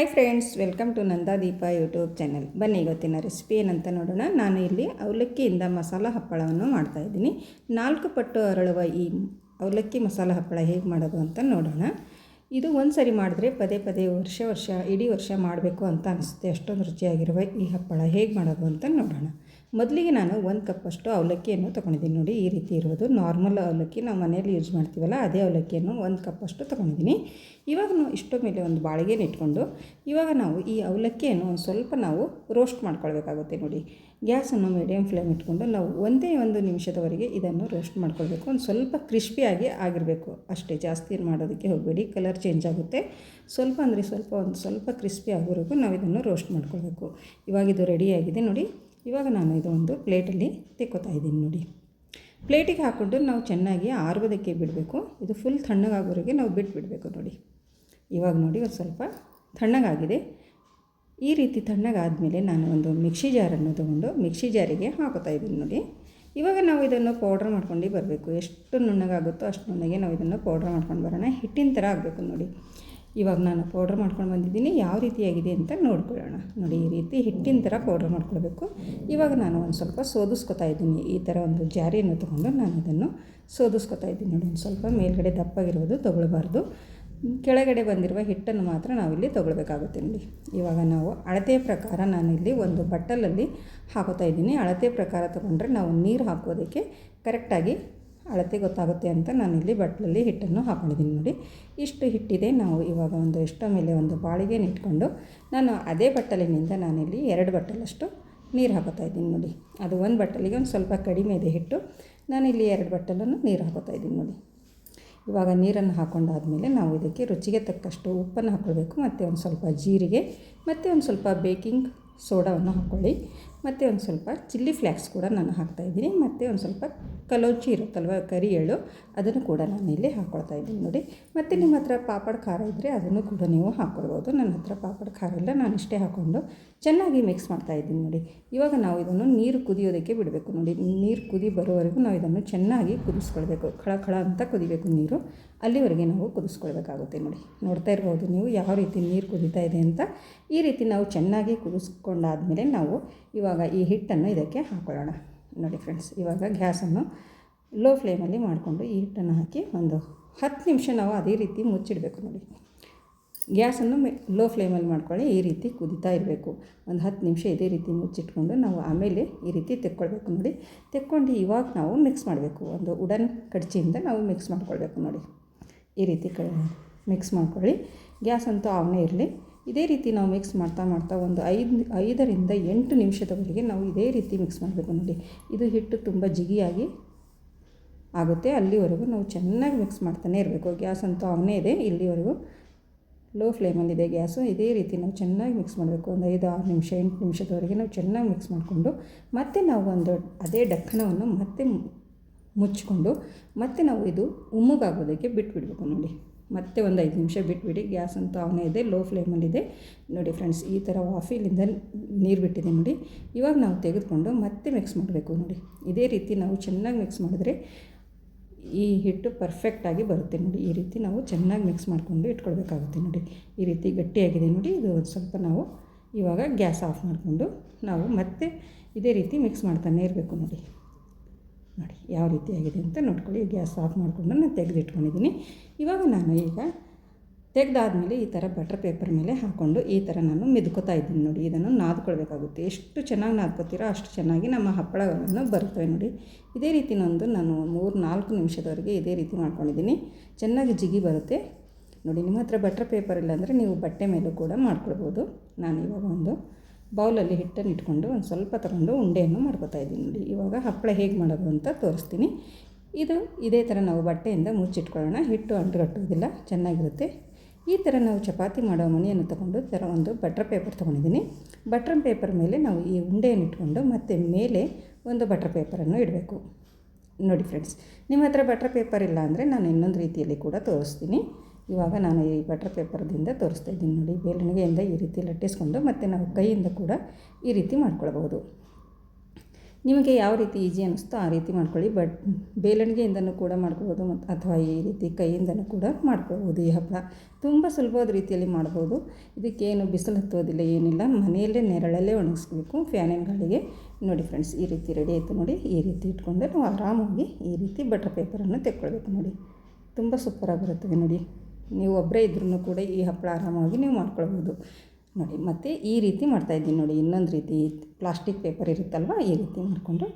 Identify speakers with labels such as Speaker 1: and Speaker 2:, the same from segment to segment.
Speaker 1: Hi friends, welcome to Nandadeepa YouTube channel. ಬನ್ನಿ ಇವತ್ತಿನ recipe ಏನಂತ ನೋಡೋಣ. ನಾನು ಇಲ್ಲಿ ಅವಲಕ್ಕಿಯಿಂದ ಮಸಾಲ ಹಪ್ಪಳವನ್ನು ಮಾಡ್ತಾಯಿದ್ದೀನಿ. 4 ಪಟ್ಟು ಅರಳುವ ಈ ಅವಲಕ್ಕಿ ಮಸಾಲ ಹಪ್ಪಳ ಹೇಗೆ ಮಾಡೋದು ಅಂತ ನೋಡೋಣ. ಇದು ಒಂದು ಸರಿ ಮಾಡಿದ್ರೆ ಪದೇ ಪದೇ ಇಡೀ ವರ್ಷ ಮಾಡಬೇಕು ಅಂತ ಅನಿಸುತ್ತೆ. ಅಷ್ಟೊಂದು ರುಚಿಯಾಗಿರುವ ಈ ಹಪ್ಪಳ ಹೇಗೆ ಮಾಡೋದು ಅಂತ ನೋಡೋಣ. ಮೊದಲಿಗೆ ನಾನು 1 ಕಪ್ಪಷ್ಟು ಅವಲಕ್ಕಿಯನ್ನು ತೊಗೊಂಡಿದ್ದೀನಿ. ನೋಡಿ, ಈ ರೀತಿ ಇರೋದು ನಾರ್ಮಲ್ ಅವಲಕ್ಕಿ, ನಾವು ಮನೆಯಲ್ಲಿ ಯೂಸ್ ಮಾಡ್ತೀವಲ್ಲ ಅದೇ ಅವಲಕ್ಕಿಯನ್ನು 1 ಕಪ್ಪಷ್ಟು ತೊಗೊಂಡಿದ್ದೀನಿ. ಇವಾಗ ನಾವು ಇಷ್ಟೋ ಮೇಲೆ ಒಂದು ಬಾಳಿಗೆನ ಇಟ್ಕೊಂಡು ಇವಾಗ ನಾವು ಈ ಅವಲಕ್ಕಿಯನ್ನು ಒಂದು ಸ್ವಲ್ಪ ನಾವು ರೋಸ್ಟ್ ಮಾಡ್ಕೊಳ್ಬೇಕಾಗುತ್ತೆ. ನೋಡಿ, ಗ್ಯಾಸನ್ನು ಮೀಡಿಯಮ್ ಫ್ಲೇಮ್ ಇಟ್ಕೊಂಡು ನಾವು ಒಂದೇ 1 ನಿಮಿಷದವರೆಗೆ ಇದನ್ನು ರೋಸ್ಟ್ ಮಾಡ್ಕೊಳ್ಬೇಕು. ಒಂದು ಸ್ವಲ್ಪ ಕ್ರಿಸ್ಪಿಯಾಗಿ ಆಗಿರಬೇಕು ಅಷ್ಟೇ, ಜಾಸ್ತಿ ಮಾಡೋದಕ್ಕೆ ಹೋಗಬೇಡಿ, ಕಲರ್ ಚೇಂಜ್ ಆಗುತ್ತೆ. ಸ್ವಲ್ಪ ಅಂದರೆ ಒಂದು ಸ್ವಲ್ಪ ಕ್ರಿಸ್ಪಿ ಆಗೋವರೆಗೂ ನಾವು ಇದನ್ನು ರೋಸ್ಟ್ ಮಾಡ್ಕೊಳ್ಬೇಕು. ಇವಾಗ ಇದು ರೆಡಿಯಾಗಿದೆ ನೋಡಿ. ಇವಾಗ ನಾನು ಇದು ಒಂದು ಪ್ಲೇಟಲ್ಲಿ ತೆಕ್ಕೋತಾ ಇದ್ದೀನಿ. ನೋಡಿ, ಪ್ಲೇಟಿಗೆ ಹಾಕ್ಕೊಂಡು ನಾವು ಚೆನ್ನಾಗಿ ಆರುವುದಕ್ಕೆ ಬಿಡಬೇಕು. ಇದು ಫುಲ್ ತಣ್ಣಗಾಗೋವರೆಗೆ ನಾವು ಬಿಡಬೇಕು. ನೋಡಿ, ಇವಾಗ ನೋಡಿ ಒಂದು ಸ್ವಲ್ಪ ತಣ್ಣಗಾಗಿದೆ. ಈ ರೀತಿ ತಣ್ಣಗಾದಮೇಲೆ ನಾನು ಒಂದು ಮಿಕ್ಸಿ ಜಾರನ್ನು ತೊಗೊಂಡು ಮಿಕ್ಸಿ ಜಾರಿಗೆ ಹಾಕೋತಾ ಇದ್ದೀನಿ. ನೋಡಿ, ಇವಾಗ ನಾವು ಇದನ್ನು ಪೌಡ್ರ್ ಮಾಡ್ಕೊಂಡು ಬರಬೇಕು. ಎಷ್ಟು ನುಣ್ಣಗಾಗುತ್ತೋ ಅಷ್ಟು ನುಣ್ಣಗೆ ನಾವು ಇದನ್ನು ಪೌಡ್ರ್ ಮಾಡ್ಕೊಂಡು ಬರೋಣ. ಹಿಟ್ಟಿನ ಥರ ಆಗಬೇಕು. ನೋಡಿ, ಇವಾಗ ನಾನು ಪೌಡ್ರ್ ಮಾಡ್ಕೊಂಡು ಬಂದಿದ್ದೀನಿ. ಯಾವ ರೀತಿಯಾಗಿದೆ ಅಂತ ನೋಡ್ಕೊಳ್ಳೋಣ. ನೋಡಿ, ಈ ರೀತಿ ಹಿಟ್ಟಿನ ಥರ ಪೌಡ್ರ್ ಮಾಡ್ಕೊಳ್ಬೇಕು. ಇವಾಗ ನಾನು ಒಂದು ಸ್ವಲ್ಪ ಸೋದಿಸ್ಕೊತಾ ಇದ್ದೀನಿ. ಈ ಥರ ಒಂದು ಜಾರಿಯನ್ನು ತೊಗೊಂಡು ನಾನು ಇದನ್ನು ಸೋದಿಸ್ಕೊತಾ ಇದ್ದೀನಿ. ನೋಡಿ, ಒಂದು ಸ್ವಲ್ಪ ಮೇಲ್ಗಡೆ ದಪ್ಪಾಗಿರೋದು ತೊಗೊಳ್ಬಾರ್ದು, ಕೆಳಗಡೆ ಬಂದಿರುವ ಹಿಟ್ಟನ್ನು ಮಾತ್ರ ನಾವಿಲ್ಲಿ ತೊಗೊಳ್ಬೇಕಾಗುತ್ತೆ. ನೋಡಿ, ಇವಾಗ ನಾವು ಅಳತೆಯ ಪ್ರಕಾರ ನಾನಿಲ್ಲಿ ಒಂದು ಬಟ್ಟಲಲ್ಲಿ ಹಾಕೋತಾ ಇದ್ದೀನಿ. ಅಳತೆ ಪ್ರಕಾರ ತೊಗೊಂಡ್ರೆ ನಾವು ನೀರು ಹಾಕೋದಕ್ಕೆ ಕರೆಕ್ಟಾಗಿ ಅಳತೆ ಗೊತ್ತಾಗುತ್ತೆ ಅಂತ ನಾನಿಲ್ಲಿ ಬಟ್ಟಲಲ್ಲಿ ಹಿಟ್ಟನ್ನು ಹಾಕ್ಕೊಂಡಿದ್ದೀನಿ. ನೋಡಿ, ಇಷ್ಟು ಹಿಟ್ಟಿದೆ. ನಾವು ಇವಾಗ ಒಂದು ಎಷ್ಟೋ ಮೇಲೆ ಒಂದು ಬಾಳಿಗೆನ ಇಟ್ಕೊಂಡು ನಾನು ಅದೇ ಬಟ್ಟಲಿನಿಂದ ನಾನಿಲ್ಲಿ 2 ಬಟ್ಟಲಷ್ಟು ನೀರು ಹಾಕೋತಾ ಇದ್ದೀನಿ. ನೋಡಿ, ಅದು 1 ಬಟ್ಟಲಿಗೆ ಒಂದು ಸ್ವಲ್ಪ ಕಡಿಮೆ ಇದೆ ಹಿಟ್ಟು. ನಾನಿಲ್ಲಿ 2 ಬಟ್ಟಲನ್ನು ನೀರು ಹಾಕೋತಾ ಇದ್ದೀನಿ. ನೋಡಿ, ಇವಾಗ ನೀರನ್ನು ಹಾಕ್ಕೊಂಡಾದಮೇಲೆ ನಾವು ಇದಕ್ಕೆ ರುಚಿಗೆ ತಕ್ಕಷ್ಟು ಉಪ್ಪನ್ನು ಹಾಕ್ಕೊಳ್ಬೇಕು. ಮತ್ತು ಒಂದು ಸ್ವಲ್ಪ ಜೀರಿಗೆ, ಮತ್ತು ಒಂದು ಸ್ವಲ್ಪ ಬೇಕಿಂಗ್ ಸೋಡಾವನ್ನು ಹಾಕ್ಕೊಳ್ಳಿ. ಮತ್ತು ಒಂದು ಸ್ವಲ್ಪ ಚಿಲ್ಲಿ ಫ್ಲೇಕ್ಸ್ ಕೂಡ ನಾನು ಹಾಕ್ತಾಯಿದ್ದೀನಿ. ಮತ್ತು ಒಂದು ಸ್ವಲ್ಪ ಕಲೋಂಚಿ ಇರುತ್ತಲ್ವ, ಕರಿ ಎಳ್ಳು, ಅದನ್ನು ಕೂಡ ನಾನು ಇಲ್ಲಿ ಹಾಕ್ಕೊಳ್ತಾ ಇದ್ದೀನಿ. ನೋಡಿ, ಮತ್ತು ನಿಮ್ಮ ಹತ್ರ ಪಾಪಡ್ ಖಾರ ಇದ್ದರೆ ಅದನ್ನು ಕೂಡ ನೀವು ಹಾಕ್ಕೊಳ್ಬೋದು. ನನ್ನ ಹತ್ರ ಪಾಪಡ್ ಖಾರ ಇಲ್ಲ, ನಾನು ಇಷ್ಟೇ ಹಾಕ್ಕೊಂಡು ಚೆನ್ನಾಗಿ ಮಿಕ್ಸ್ ಮಾಡ್ತಾಯಿದ್ದೀನಿ. ನೋಡಿ, ಇವಾಗ ನಾವು ಇದನ್ನು ನೀರು ಕುದಿಯೋದಕ್ಕೆ ಬಿಡಬೇಕು. ನೋಡಿ, ನೀರು ಕುದಿ ಬರೋವರೆಗೂ ನಾವು ಇದನ್ನು ಚೆನ್ನಾಗಿ ಕುದಿಸ್ಕೊಳ್ಬೇಕು. ಖಳ ಅಂತ ಕುದಿಬೇಕು ನೀರು, ಅಲ್ಲಿವರೆಗೆ ನಾವು ಕುದಿಸ್ಕೊಳ್ಬೇಕಾಗುತ್ತೆ. ನೋಡಿ, ನೋಡ್ತಾ ಇರ್ಬೋದು ನೀವು ಯಾವ ರೀತಿ ನೀರು ಕುದೀತಾ ಇದೆ ಅಂತ. ಈ ರೀತಿ ನಾವು ಚೆನ್ನಾಗಿ ಕುದಿಸ್ಕೊಂಡಾದಮೇಲೆ ನಾವು ಇವಾಗ ಈ ಹಿಟ್ಟನ್ನು ಇದಕ್ಕೆ ಹಾಕ್ಕೊಳ್ಳೋಣ. ನೋಡಿ ಫ್ರೆಂಡ್ಸ್, ಇವಾಗ ಗ್ಯಾಸನ್ನು ಲೋ ಫ್ಲೇಮಲ್ಲಿ ಮಾಡಿಕೊಂಡು ಈ ಹಿಟ್ಟನ್ನು ಹಾಕಿ ಒಂದು 10 ನಿಮಿಷ ನಾವು ಅದೇ ರೀತಿ ಮುಚ್ಚಿಡಬೇಕು. ನೋಡಿ, ಗ್ಯಾಸನ್ನು ಲೋ ಫ್ಲೇಮಲ್ಲಿ ಮಾಡ್ಕೊಳ್ಳಿ. ಈ ರೀತಿ ಕುದೀತಾ ಇರಬೇಕು. ಒಂದು 10 ನಿಮಿಷ ಇದೇ ರೀತಿ ಮುಚ್ಚಿಟ್ಕೊಂಡು ನಾವು ಆಮೇಲೆ ಈ ರೀತಿ ತೆಕ್ಕೊಳ್ಬೇಕು. ನೋಡಿ, ತೆಕ್ಕೊಂಡು ಇವಾಗ ನಾವು ಮಿಕ್ಸ್ ಮಾಡಬೇಕು. ಒಂದು ಉಡನ್ ಕಡ್ಚಿಯಿಂದ ನಾವು ಮಿಕ್ಸ್ ಮಾಡ್ಕೊಳ್ಬೇಕು. ನೋಡಿ, ಈ ರೀತಿ ಮಿಕ್ಸ್ ಮಾಡ್ಕೊಳ್ಳಿ. ಗ್ಯಾಸ್ ಅಂತೂ ಆವನೇ ಇರಲಿ. ಇದೇ ರೀತಿ ನಾವು ಮಿಕ್ಸ್ ಮಾಡ್ತಾ ಒಂದು 5ರಿಂದ 8 ನಿಮಿಷದವರೆಗೆ ನಾವು ಇದೇ ರೀತಿ ಮಿಕ್ಸ್ ಮಾಡಬೇಕು. ನೋಡಿ, ಇದು ಹಿಟ್ಟು ತುಂಬ ಜಿಗಿಯಾಗಿ ಆಗುತ್ತೆ. ಅಲ್ಲಿವರೆಗೂ ನಾವು ಚೆನ್ನಾಗಿ ಮಿಕ್ಸ್ ಮಾಡ್ತಾನೆ ಇರಬೇಕು. ಗ್ಯಾಸ್ ಅಂತೂ ಆವನೇ ಇದೆ, ಇಲ್ಲಿವರೆಗೂ ಲೋ ಫ್ಲೇಮಲ್ಲಿದೆ ಗ್ಯಾಸು. ಇದೇ ರೀತಿ ನಾವು ಚೆನ್ನಾಗಿ ಮಿಕ್ಸ್ ಮಾಡಬೇಕು. ಒಂದು 5-6 ನಿಮಿಷ 8 ನಿಮಿಷದವರೆಗೆ ನಾವು ಚೆನ್ನಾಗಿ ಮಿಕ್ಸ್ ಮಾಡಿಕೊಂಡು ಮತ್ತೆ ನಾವು ಒಂದು ಅದೇ ಡಕ್ಕಣವನ್ನು ಮತ್ತೆ ಮುಚ್ಚಿಕೊಂಡು ಮತ್ತೆ ನಾವು ಇದು ಉಮ್ಮಗಾಗೋದಕ್ಕೆ ಬಿಟ್ಬಿಡಬೇಕು. ನೋಡಿ, ಮತ್ತೆ ಒಂದು 5 ನಿಮಿಷ ಬಿಟ್ಬಿಡಿ. ಗ್ಯಾಸ್ ಅಂತೂ ಅವನೇ ಇದೆ, ಲೋ ಫ್ಲೇಮಲ್ಲಿದೆ. ನೋಡಿ ಫ್ರೆಂಡ್ಸ್, ಈ ಥರ ವಾಫಿಲಿಂದ ನೀರು ಬಿಟ್ಟಿದೆ. ನೋಡಿ, ಇವಾಗ ನಾವು ತೆಗೆದುಕೊಂಡು ಮತ್ತೆ ಮಿಕ್ಸ್ ಮಾಡಬೇಕು. ನೋಡಿ, ಇದೇ ರೀತಿ ನಾವು ಚೆನ್ನಾಗಿ ಮಿಕ್ಸ್ ಮಾಡಿದ್ರೆ ಈ ಹಿಟ್ಟು ಪರ್ಫೆಕ್ಟಾಗಿ ಬರುತ್ತೆ. ನೋಡಿ, ಈ ರೀತಿ ನಾವು ಚೆನ್ನಾಗಿ ಮಿಕ್ಸ್ ಮಾಡಿಕೊಂಡು ಇಟ್ಕೊಳ್ಬೇಕಾಗುತ್ತೆ. ನೋಡಿ, ಈ ರೀತಿ ಗಟ್ಟಿಯಾಗಿದೆ. ನೋಡಿ, ಇದು ಒಂದು ಸ್ವಲ್ಪ ನಾವು ಇವಾಗ ಗ್ಯಾಸ್ ಆಫ್ ಮಾಡಿಕೊಂಡು ನಾವು ಮತ್ತೆ ಇದೇ ರೀತಿ ಮಿಕ್ಸ್ ಮಾಡ್ತಾನೆ ಇರಬೇಕು. ನೋಡಿ, ಯಾವ ರೀತಿಯಾಗಿದೆ ಅಂತ ನೋಡ್ಕೊಳ್ಳಿ. ಗ್ಯಾಸ್ ಆಫ್ ಮಾಡಿಕೊಂಡು ನಾನು ತೆಗೆದಿಟ್ಕೊಂಡಿದ್ದೀನಿ. ಇವಾಗ ನಾನು ಈಗ ತೆಗೆದಾದ್ಮೇಲೆ ಈ ಥರ ಬಟರ್ ಪೇಪರ್ ಮೇಲೆ ಹಾಕ್ಕೊಂಡು ಈ ಥರ ನಾನು ಮೆದ್ಕೋತಾ ಇದ್ದೀನಿ. ನೋಡಿ, ಇದನ್ನು ನಾದ್ಕೊಳ್ಬೇಕಾಗುತ್ತೆ. ಎಷ್ಟು ಚೆನ್ನಾಗಿ ನಾದ್ಕೋತೀರೋ ಅಷ್ಟು ಚೆನ್ನಾಗಿ ನಮ್ಮ ಹಪ್ಪಳಗಳನ್ನು ಬರ್ತವೆ. ನೋಡಿ, ಇದೇ ರೀತಿ ನಾನು 3-4 ನಿಮಿಷದವರೆಗೆ ಇದೇ ರೀತಿ ಮಾಡ್ಕೊಂಡಿದ್ದೀನಿ. ಚೆನ್ನಾಗಿ ಜಿಗಿ ಬರುತ್ತೆ. ನೋಡಿ, ನಿಮ್ಮ ಹತ್ರ ಬಟರ್ ಪೇಪರ್ ಇಲ್ಲಾಂದರೆ ನೀವು ಬಟ್ಟೆ ಮೇಲೂ ಕೂಡ ಮಾಡ್ಕೊಳ್ಬೋದು. ನಾನು ಇವಾಗ ಒಂದು ಬೌಲಲ್ಲಿ ಹಿಟ್ಟನ್ನು ಇಟ್ಕೊಂಡು ಒಂದು ಸ್ವಲ್ಪ ತಗೊಂಡು ಉಂಡೆಯನ್ನು ಮಾಡ್ಕೊತಾ ಇದ್ದೀನಿ. ನೋಡಿ, ಇವಾಗ ಹಪ್ಪಳ ಹೇಗೆ ಮಾಡೋದು ಅಂತ ತೋರಿಸ್ತೀನಿ. ಇದೇ ಥರ ನಾವು ಬಟ್ಟೆಯಿಂದ ಮುಚ್ಚಿಟ್ಕೊಳ್ಳೋಣ. ಹಿಟ್ಟು ಅಂಟುಗಟ್ಟೋದಿಲ್ಲ, ಚೆನ್ನಾಗಿರುತ್ತೆ. ಈ ಥರ ನಾವು ಚಪಾತಿ ಮಾಡೋ ಮಣೆಯನ್ನು ತೊಗೊಂಡು ಒಂದು ಬಟರ್ ಪೇಪರ್ ತೊಗೊಂಡಿದ್ದೀನಿ. ಬಟರ್ ಪೇಪರ್ ಮೇಲೆ ನಾವು ಈ ಉಂಡೆಯನ್ನು ಇಟ್ಕೊಂಡು ಮತ್ತು ಮೇಲೆ ಒಂದು ಬಟರ್ ಪೇಪರನ್ನು ಇಡಬೇಕು. ನೋಡಿ ಫ್ರೆಂಡ್ಸ್, ನಿಮ್ಮ ಹತ್ರ ಬಟರ್ ಪೇಪರ್ ಇಲ್ಲ ಅಂದರೆ ನಾನು ಇನ್ನೊಂದು ರೀತಿಯಲ್ಲಿ ಕೂಡ ತೋರಿಸ್ತೀನಿ. ಇವಾಗ ನಾನು ಈ ಬಟರ್ ಪೇಪರ್ದಿಂದ ತೋರಿಸ್ತಾ ಇದ್ದೀನಿ. ನೋಡಿ, ಬೇಲಣಿಗೆಯಿಂದ ಈ ರೀತಿ ಲಟ್ಟಿಸ್ಕೊಂಡು ಮತ್ತು ನಾವು ಕೈಯಿಂದ ಕೂಡ ಈ ರೀತಿ ಮಾಡ್ಕೊಳ್ಬೋದು. ನಿಮಗೆ ಯಾವ ರೀತಿ ಈಸಿ ಅನ್ನಿಸ್ತೋ ಆ ರೀತಿ ಮಾಡ್ಕೊಳ್ಳಿ. ಬಟ್ ಬೇಲಣಿಗೆಯಿಂದನೂ ಕೂಡ ಮಾಡ್ಕೊಬೋದು ಮತ್ತು ಅಥವಾ ಈ ರೀತಿ ಕೈಯಿಂದನೂ ಕೂಡ ಮಾಡ್ಕೊಳ್ಬೋದು. ಈ ಹಪ್ಪಳ ತುಂಬ ಸುಲಭವಾದ ರೀತಿಯಲ್ಲಿ ಮಾಡ್ಬೋದು. ಇದಕ್ಕೇನು ಬಿಸಿಲು ಹತ್ತೋದಿಲ್ಲ, ಏನಿಲ್ಲ. ಮನೆಯಲ್ಲೇ ನೆರಳಲ್ಲೇ ಒಣಗಿಸ್ಬೇಕು ಫ್ಯಾನಿನ ಗಾಳಿಗೆ. ನೋಡಿ ಫ್ರೆಂಡ್ಸ್, ಈ ರೀತಿ ರೆಡಿ ಆಯಿತು ನೋಡಿ. ಈ ರೀತಿ ಇಟ್ಕೊಂಡೆ ನಾವು ಆರಾಮಾಗಿ ಈ ರೀತಿ ಬಟರ್ ಪೇಪರನ್ನು ತೆಕ್ಕೊಳ್ಬೇಕು ನೋಡಿ. ತುಂಬ ಸೂಪರಾಗಿ ಬರುತ್ತದೆ ನೋಡಿ. ನೀವು ಒಬ್ಬರೇ ಇದ್ರೂ ಕೂಡ ಈ ಹಪ್ಪಳ ಆರಾಮಾಗಿ ನೀವು ಮಾಡ್ಕೊಳ್ಬೋದು ನೋಡಿ. ಮತ್ತು ಈ ರೀತಿ ಮಾಡ್ತಾಯಿದ್ದೀನಿ ನೋಡಿ. ಇನ್ನೊಂದು ರೀತಿ ಪ್ಲಾಸ್ಟಿಕ್ ಪೇಪರ್ ಇರುತ್ತಲ್ವ, ಈ ರೀತಿ ಮಾಡಿಕೊಂಡು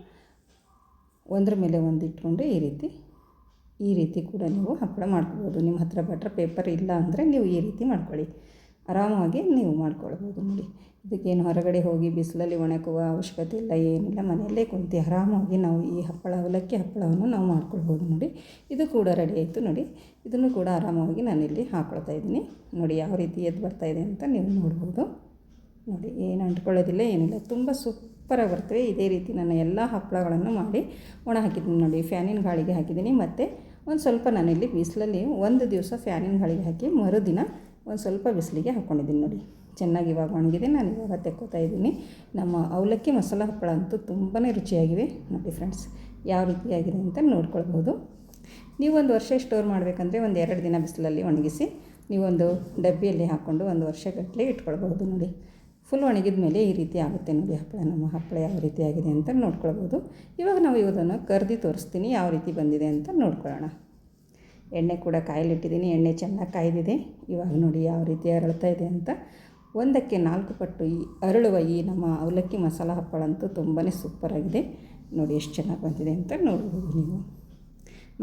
Speaker 1: ಒಂದ್ರ ಮೇಲೆ ಒಂದು ಇಟ್ಕೊಂಡು ಈ ರೀತಿ ಕೂಡ ನೀವು ಹಪ್ಪಳ ಮಾಡ್ಕೊಬೋದು. ನಿಮ್ಮ ಹತ್ರ ಬಟರ್ ಪೇಪರ್ ಇಲ್ಲ ಅಂದರೆ ನೀವು ಈ ರೀತಿ ಮಾಡ್ಕೊಳ್ಳಿ, ಆರಾಮಾಗಿ ನೀವು ಮಾಡ್ಕೊಳ್ಬೋದು ನೋಡಿ. ಇದಕ್ಕೇನು ಹೊರಗಡೆ ಹೋಗಿ ಬಿಸಿಲಲ್ಲಿ ಒಣಗುವ ಅವಶ್ಯಕತೆ ಇಲ್ಲ, ಏನಿಲ್ಲ. ಮನೆಯಲ್ಲೇ ಕುಂತು ಆರಾಮಾಗಿ ನಾವು ಈ ಹಪ್ಪಳ, ಅವಲಕ್ಕಿ ಹಪ್ಪಳವನ್ನು ನಾವು ಮಾಡ್ಕೊಳ್ಬೋದು ನೋಡಿ. ಇದು ಕೂಡ ರೆಡಿ ಆಯಿತು ನೋಡಿ. ಇದನ್ನು ಕೂಡ ಆರಾಮಾಗಿ ನಾನಿಲ್ಲಿ ಹಾಕ್ಕೊಳ್ತಾ ಇದ್ದೀನಿ ನೋಡಿ. ಯಾವ ರೀತಿ ಎದ್ದು ಬರ್ತಾಯಿದೆ ಅಂತ ನೀವು ನೋಡ್ಬೋದು ನೋಡಿ. ಏನು ಅಂಟ್ಕೊಳ್ಳೋದಿಲ್ಲ, ಏನಿಲ್ಲ. ತುಂಬ ಸೂಪರಾಗಿ ಬರ್ತವೆ. ಇದೇ ರೀತಿ ನಾನು ಎಲ್ಲ ಹಪ್ಪಳಗಳನ್ನು ಮಾಡಿ ಒಣ ಹಾಕಿದ್ದೀನಿ ನೋಡಿ. ಫ್ಯಾನಿನ ಗಾಳಿಗೆ ಹಾಕಿದ್ದೀನಿ. ಮತ್ತು ಒಂದು ಸ್ವಲ್ಪ ನಾನಿಲ್ಲಿ ಬಿಸಿಲಲ್ಲಿ ಒಂದು ದಿವಸ ಫ್ಯಾನಿನ ಗಾಳಿಗೆ ಹಾಕಿ ಮರುದಿನ ಒಂದು ಸ್ವಲ್ಪ ಬಿಸಿಲಿಗೆ ಹಾಕ್ಕೊಂಡಿದ್ದೀನಿ ನೋಡಿ. ಚೆನ್ನಾಗಿ ಇವಾಗ ಒಣಗಿದೆ. ನಾನು ಇವಾಗ ತೆಕ್ಕೋತಾ ಇದ್ದೀನಿ. ನಮ್ಮ ಅವಲಕ್ಕಿ ಮಸಾಲ ಹಪ್ಪಳ ಅಂತೂ ತುಂಬಾ ರುಚಿಯಾಗಿವೆ ನೋಡಿ ಫ್ರೆಂಡ್ಸ್. ಯಾವ ರೀತಿಯಾಗಿದೆ ಅಂತ ನೋಡ್ಕೊಳ್ಬೋದು. ನೀವು ಒಂದು ವರ್ಷ ಸ್ಟೋರ್ ಮಾಡಬೇಕಂದ್ರೆ ಒಂದು 2 ದಿನ ಬಿಸಿಲಲ್ಲಿ ಒಣಗಿಸಿ ನೀವೊಂದು ಡಬ್ಬಿಯಲ್ಲಿ ಹಾಕ್ಕೊಂಡು ಒಂದು ವರ್ಷಗಟ್ಟಲೆ ಇಟ್ಕೊಳ್ಬೋದು ನೋಡಿ. ಫುಲ್ ಒಣಗಿದ ಮೇಲೆ ಈ ರೀತಿ ಆಗುತ್ತೆ ನೋಡಿ ಹಪ್ಪಳ. ನಮ್ಮ ಹಪ್ಪಳ ಯಾವ ರೀತಿ ಆಗಿದೆ ಅಂತ ನೋಡ್ಕೊಳ್ಬೋದು. ಇವಾಗ ನಾವು ಇದನ್ನು ಕರ್ದು ತೋರಿಸ್ತೀನಿ ಯಾವ ರೀತಿ ಬಂದಿದೆ ಅಂತ ನೋಡ್ಕೊಳ್ಳೋಣ. ಎಣ್ಣೆ ಕೂಡ ಕಾಯಲಿಟ್ಟಿದ್ದೀನಿ. ಎಣ್ಣೆ ಚೆನ್ನಾಗಿ ಕಾಯ್ದಿದೆ. ಇವಾಗ ನೋಡಿ ಯಾವ ರೀತಿ ಅರಳ್ತಾ ಇದೆ ಅಂತ. 1ಕ್ಕೆ 4 ಪಟ್ಟು ಈ ಅರಳುವ ಈ ನಮ್ಮ ಅವಲಕ್ಕಿ ಮಸಾಲ ಹಪ್ಪಳ ಅಂತೂ ತುಂಬಾ ಸೂಪರಾಗಿದೆ ನೋಡಿ. ಎಷ್ಟು ಚೆನ್ನಾಗಿ ಬಂದಿದೆ ಅಂತ ನೋಡ್ಬೋದು ನೀವು.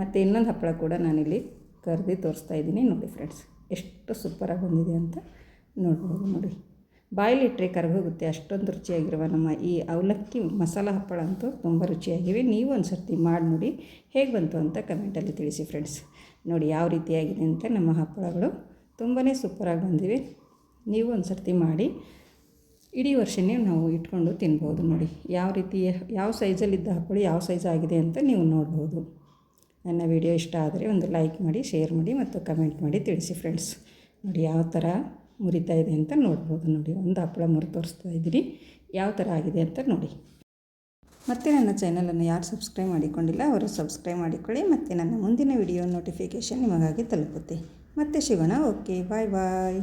Speaker 1: ಮತ್ತು ಇನ್ನೊಂದು ಹಪ್ಪಳ ಕೂಡ ನಾನಿಲ್ಲಿ ಕರ್ದು ತೋರಿಸ್ತಾ ಇದ್ದೀನಿ ನೋಡಿ ಫ್ರೆಂಡ್ಸ್. ಎಷ್ಟು ಸೂಪರಾಗಿ ಬಂದಿದೆ ಅಂತ ನೋಡ್ಬೋದು ನೋಡಿ. ಬಾಯಲ್ಲಿಟ್ಟರೆ ಕರಗೋಗುತ್ತೆ, ಅಷ್ಟೊಂದು ರುಚಿಯಾಗಿರುವ ನಮ್ಮ ಈ ಅವಲಕ್ಕಿ ಮಸಾಲ ಹಪ್ಪಳ ಅಂತೂ ತುಂಬ ರುಚಿಯಾಗಿವೆ. ನೀವು ಒಂದು ಸರ್ತಿ ಮಾಡಿ ನೋಡಿ, ಹೇಗೆ ಬಂತು ಅಂತ ಕಮೆಂಟಲ್ಲಿ ತಿಳಿಸಿ ಫ್ರೆಂಡ್ಸ್. ನೋಡಿ ಯಾವ ರೀತಿಯಾಗಿದೆ ಅಂತ. ನಮ್ಮ ಹಪ್ಪಳಗಳು ತುಂಬಾ ಸೂಪರಾಗಿ ಬಂದಿವೆ. ನೀವು ಒಂದು ಸರ್ತಿ ಮಾಡಿ ಇಡೀ ವರ್ಷನೇ ನಾವು ಇಟ್ಕೊಂಡು ತಿನ್ಬೋದು ನೋಡಿ. ಯಾವ ರೀತಿ ಯಾವ ಸೈಜಲ್ಲಿದ್ದ ಹಪ್ಪಳ ಯಾವ ಸೈಜ್ ಆಗಿದೆ ಅಂತ ನೀವು ನೋಡ್ಬೋದು. ನನ್ನ ವಿಡಿಯೋ ಇಷ್ಟ ಆದರೆ ಒಂದು ಲೈಕ್ ಮಾಡಿ, ಶೇರ್ ಮಾಡಿ ಮತ್ತು ಕಮೆಂಟ್ ಮಾಡಿ ತಿಳಿಸಿ ಫ್ರೆಂಡ್ಸ್. ನೋಡಿ ಯಾವ ಥರ ಮುರಿತಾ ಇದೆ ಅಂತ ನೋಡ್ಬೋದು ನೋಡಿ. ಒಂದು ಹಪ್ಪಳ ಮುರಿ ತೋರಿಸ್ತಾ ಇದ್ದೀನಿ ಯಾವ ಥರ ಆಗಿದೆ ಅಂತ ನೋಡಿ. ಮತ್ತು ನನ್ನ ಚಾನಲನ್ನು ಯಾರು ಸಬ್ಸ್ಕ್ರೈಬ್ ಮಾಡಿಕೊಂಡಿಲ್ಲ ಅವರು ಸಬ್ಸ್ಕ್ರೈಬ್ ಮಾಡಿಕೊಳ್ಳಿ. ಮತ್ತು ನನ್ನ ಮುಂದಿನ ವಿಡಿಯೋ ನೋಟಿಫಿಕೇಷನ್ ನಿಮಗಾಗಿ ತಲುಪುತ್ತೆ. ಮತ್ತೆ ಸಿಗೋಣ. ಓಕೆ, ಬಾಯ್ ಬಾಯ್.